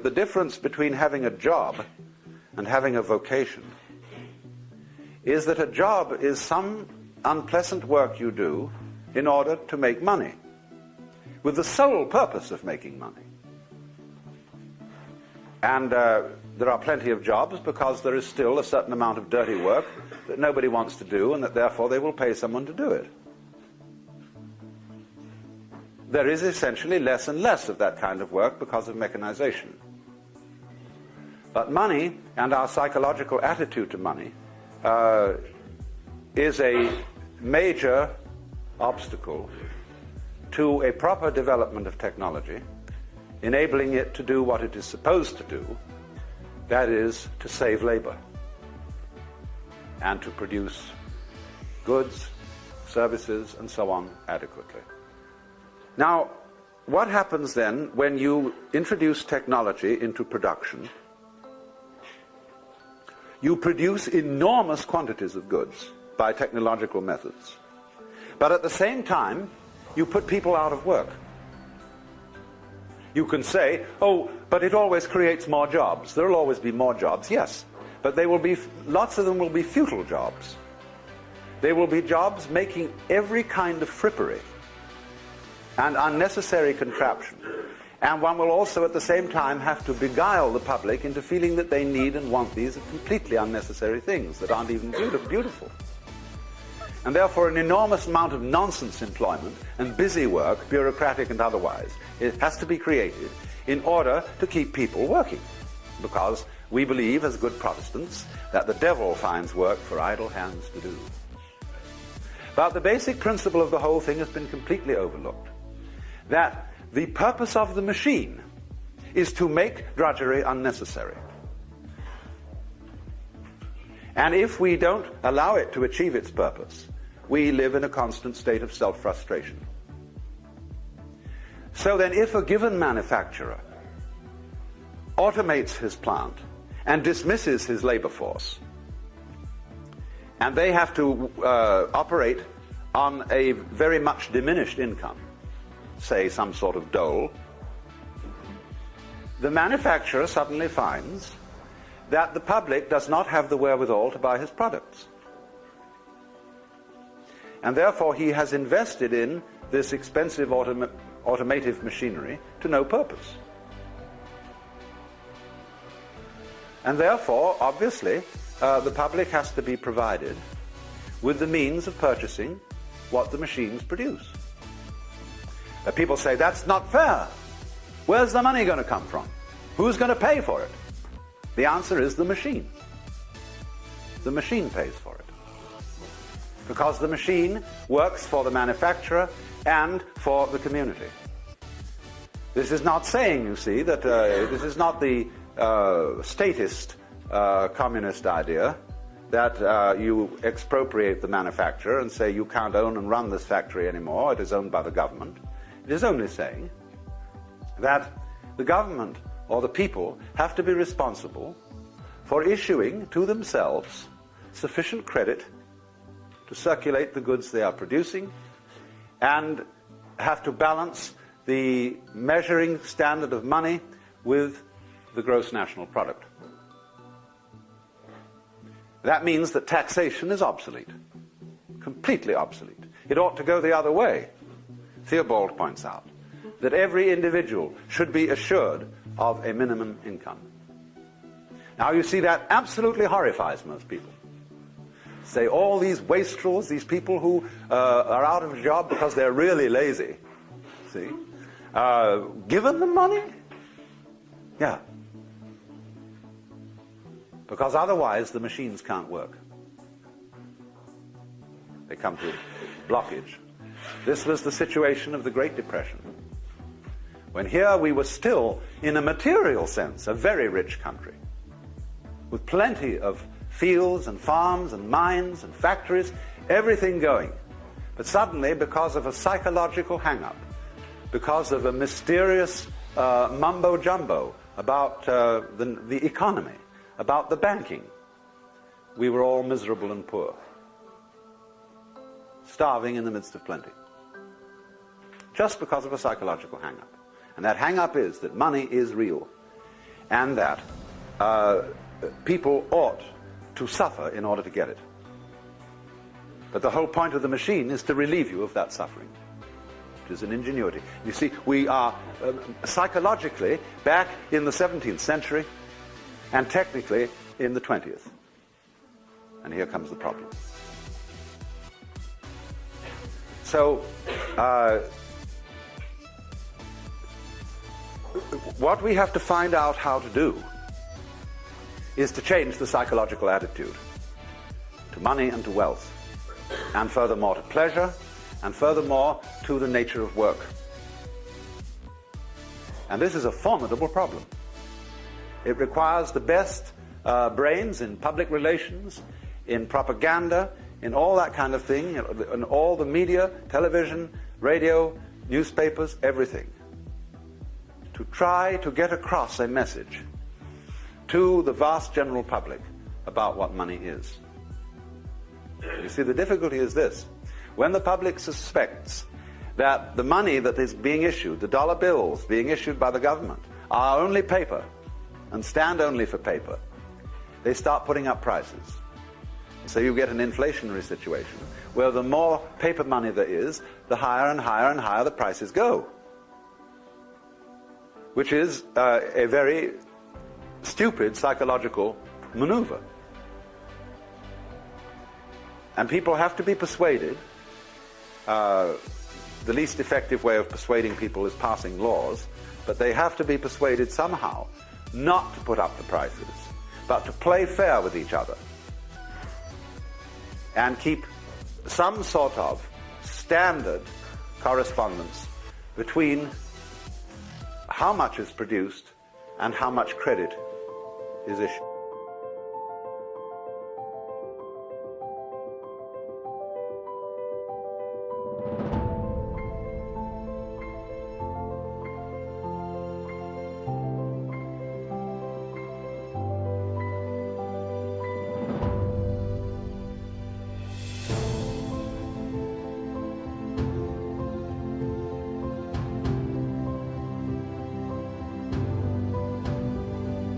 The difference between having a job and having a vocation is that a job is some unpleasant work you do in order to make money, with the sole purpose of making money. And there are plenty of jobs because there is still a certain amount of dirty work that nobody wants to do, and that therefore they will pay someone to do it. There is essentially less and less of that kind of work because of mechanization. But money and our psychological attitude to money is a major obstacle to a proper development of technology, enabling it to do what it is supposed to do, that is, to save labor and to produce goods, services, and so on adequately. Now, what happens then when you introduce technology into production? You produce enormous quantities of goods by technological methods. But at the same time, you put people out of work. You can say, oh, but it always creates more jobs. There will always be more jobs, yes. But they will be, lots of them will be futile jobs. They will be jobs making every kind of frippery and unnecessary contraption. And one will also at the same time have to beguile the public into feeling that they need and want these completely unnecessary things that aren't even beautiful. And therefore an enormous amount of nonsense employment and busy work, bureaucratic and otherwise, it has to be created in order to keep people working. Because we believe, as good Protestants, that the devil finds work for idle hands to do. But the basic principle of the whole thing has been completely overlooked. That the purpose of the machine is to make drudgery unnecessary. And if we don't allow it to achieve its purpose, we live in a constant state of self-frustration. So then, if a given manufacturer automates his plant and dismisses his labor force, and they have to operate on a very much diminished income, say some sort of dole, the manufacturer suddenly finds that the public does not have the wherewithal to buy his products. And therefore he has invested in this expensive automative machinery to no purpose. And therefore, obviously, the public has to be provided with the means of purchasing what the machines produce. People say, that's not fair. Where's the money going to come from? Who's going to pay for it? The answer is the machine. The machine pays for it. Because the machine works for the manufacturer and for the community. This is not saying, you see, that this is not the statist communist idea that you expropriate the manufacturer and say you can't own and run this factory anymore, it is owned by the government. It is only saying that the government or the people have to be responsible for issuing to themselves sufficient credit to circulate the goods they are producing, and have to balance the measuring standard of money with the gross national product. That means that taxation is obsolete, completely obsolete. It ought to go the other way. Theobald points out that every individual should be assured of a minimum income. Now you see, that absolutely horrifies most people. Say all these wastrels, these people who are out of a job because they're really lazy, see, given them money? Yeah. Because otherwise the machines can't work. They come to blockage. This was the situation of the Great Depression, when here we were still, in a material sense, a very rich country, with plenty of fields and farms and mines and factories, everything going. But suddenly, because of a psychological hang-up, because of a mysterious mumbo-jumbo about the economy, about the banking, we were all miserable and poor, starving in the midst of plenty, just because of a psychological hang-up. And that hang-up is that money is real. and that people ought to suffer in order to get it. But the whole point of the machine is to relieve you of that suffering. It is an ingenuity. You see, we are psychologically back in the 17th century and technically in the 20th. And here comes the problem. So, what we have to find out how to do is to change the psychological attitude to money and to wealth, and furthermore to pleasure, and furthermore to the nature of work. And this is a formidable problem. It requires the best brains in public relations, in propaganda, in all that kind of thing, in all the media, television, radio, newspapers, everything, to try to get across a message to the vast general public about what money is. You see, the difficulty is this. When the public suspects that the money that is being issued, the dollar bills being issued by the government, are only paper and stand only for paper, they start putting up prices. So you get an inflationary situation where the more paper money there is, the higher and higher and higher the prices go, which is a very stupid psychological maneuver. And people have to be persuaded. The least effective way of persuading people is passing laws, but they have to be persuaded somehow not to put up the prices, but to play fair with each other and keep some sort of standard correspondence between how much is produced and how much credit is issued.